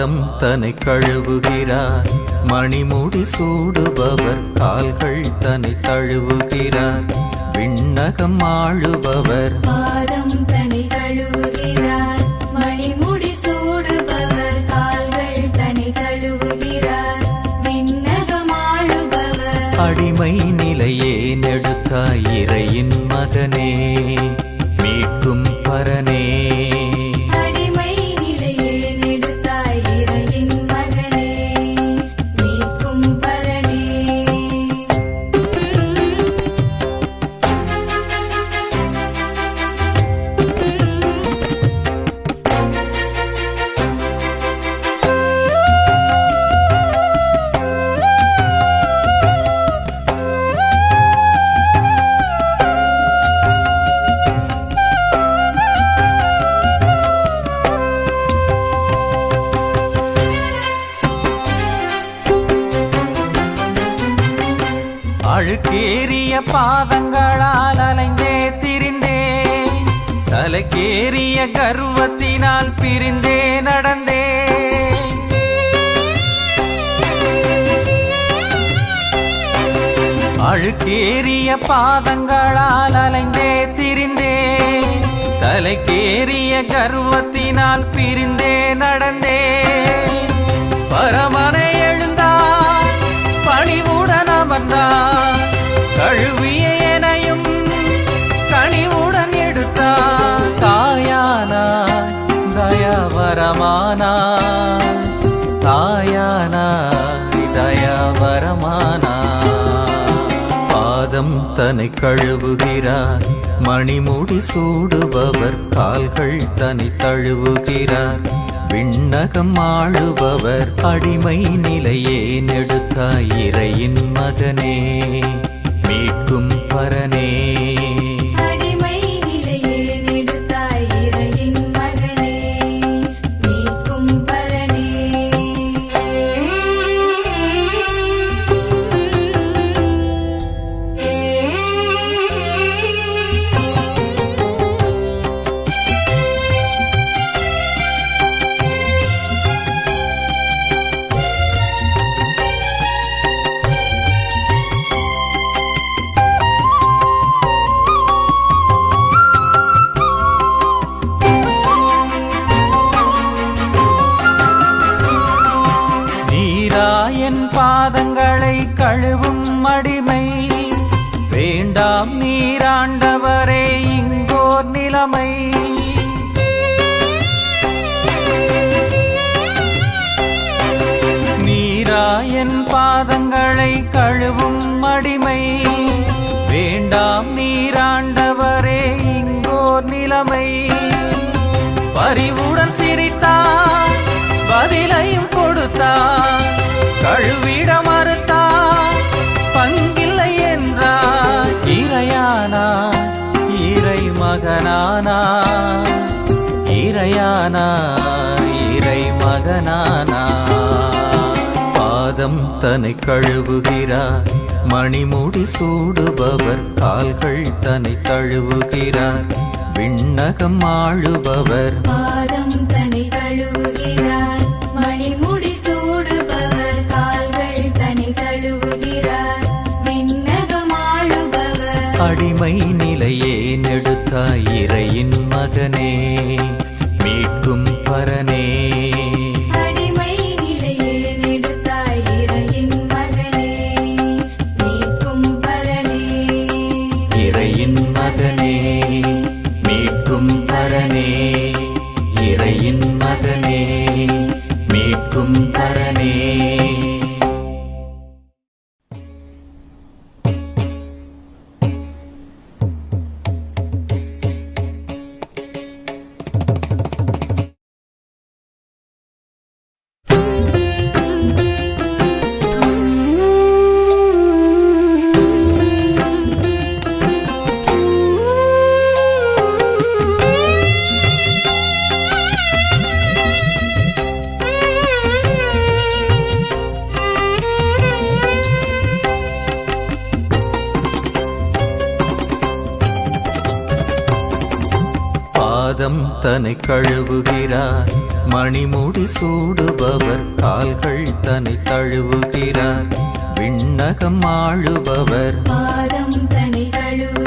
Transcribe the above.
பாதம் தன்னை கழுவுகிறார். மணிமுடி சூடுபவர் கால்கள் தன்னை தழுவுகிறார். விண்ணகம் ஆளுபவர் பாதம் தன்னை கழுவுகிறார். மணிமுடி சூடுபவர் கால்கள் தன்னை கழுவுகிறார். விண்ணகம் ஆளுபவர் அடிமை நிலையே நெடுத்தாய் இறையின் மகனே மீட்கும் பரனே. அழுக்கேறிய பாதங்களால் அலைந்தே திரிந்தே, தலைக்கேறிய கர்வத்தினால் பிரிந்தே நடந்தே. அழுக்கேறிய பாதங்களால் அலைந்தே திரிந்தே, தலைக்கேறிய கர்வத்தினால் பிரிந்தே நடந்தே. பரமனை எழுந்தார் பணிவுடன் அமர்ந்தார். கழுவிய எனையும் கனிவுடன் எடுத்தார். தாயானாய் தயாவரமானாய். தாயானாய் தயாவரமானாய். பாதம் தன்னை கழுவுகிறார். மணிமுடி சூடுபவர் கால்கள் தன்னை தழுவுகிறார். விண்ணகம் ஆளுபவர் அடிமை நிலையே நெடுத்தாய் இறையின் மகனே மீட்கும் பரனே. அடிமை நிலையே நெடுத்தாய் இறையின் மகனே மீட்கும் பரனே. என் பாதங்களை கழுவும் அடிமை வேண்டாம் நீராண்டவரே இங்கோர் நிலைமை. நீராயன் பாதங்களை கழுவும் அடிமை வேண்டாம் நீராண்டவரே இங்கோர் நிலைமை. பரிவுடன் சிரித்தார் பதிலையும் கொடுத்தார். கழுவிட மறுத்தார் பங்கில்லை என்றார். இறையானா இறை மகனானா. இறையானா இறை மகனானா. பாதம் தன்னை கழுவுகிறார். மணிமுடி சூடுபவர் கால்கள் தன்னை தழுவுகிறார். விண்ணகம் ஆளுபவர் பாதம் தன்னை கழுவுகிறார். மணிமுடி சூடுபவர் கால்கள் தன்னை கழுவுகிறார். விண்ணகம் ஆளுபவர் அடிமை நிலையே நெடுத்தாய் இறையின் மகனே மீட்கும் பரனே. அடிமை நிலையே நெடுத்தாய் இறையின் மகனே மீட்கும் பரனே. இறையின் மகனே மீட்கும் பரனே. இறையின் மகனே மீட்கும் பரனே. பாதம் தன்னை கழுவுகிறார் மணிமுடி சூடுபவர் கால்கள் தன்னை தழுவுகிறார் விண்ணகம் ஆளுபவர் பாதம் தன்னை கழுவு